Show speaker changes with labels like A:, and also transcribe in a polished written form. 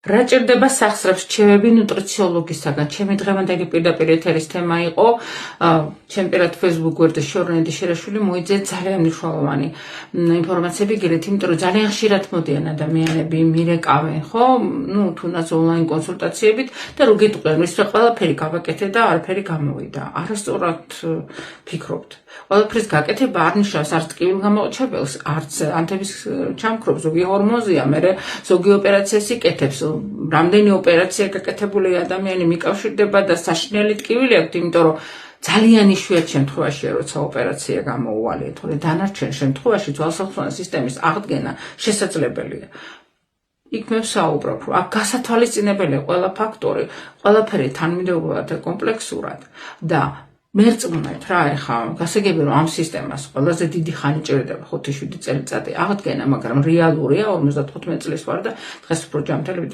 A: რა ჭირდება სახსრებს რჩევები ნუტრიციოლოგისაგან? ჩემი დღევანდელი პირდაპირ ეთერის თემა იყო ჩემ პირად Facebook გვერდზე შორნედი შერაშვილი მოიძე ძალიან მნიშვნელოვანი ინფორმაციები გირეთ, იმიტომ რომ ძალიან ხშირად მოდიან ადამიანები, მირეკავენ, ხო? თუნდაც ონლაინ კონსულტაციებით და რო გეტყვიან, ის რა ყველაფერი გავაკეთე და არაფერი გამოვიდა. არასწორად ფიქრობთ. ყველაფრის გაკეთება არ ნიშნავს არც ტკივილ გამოჩებელს, არც ანთების ჩამქრობს, ზოგი ჰორმონზია, მე ზოგი ოპერაციას იკეთებს. რამდენი ოპერაცია გაკეთებული ადამიანი მიკავშირდება და საშინელი ტკივილი აქვს, იმიტომ რომ ძალიან იშვიათ შემთხვევაშია, როცა ოპერაცია გამოუვალია, თორე დანარჩენ შემთხვევაში ძვალსახმოვანი სისტემის აღდგენა შესაძლებელია. იქ მე ვსაუბრობ, რომ აქ გასათვალისწინებელია ყველა ფაქტორი, ყველაფერი თანმიმდევრულად და კომპლექსურად და მერწმუნეთ რა, ეხლა გასაგები რომ ამ სისტემას ყველაზე დიდი ხანი ჭირდება 5-7 წელიწადი აღდგენა, მაგრამ რეალურია 55 წლის ვარ და დღეს უფრო ჯანმრთელები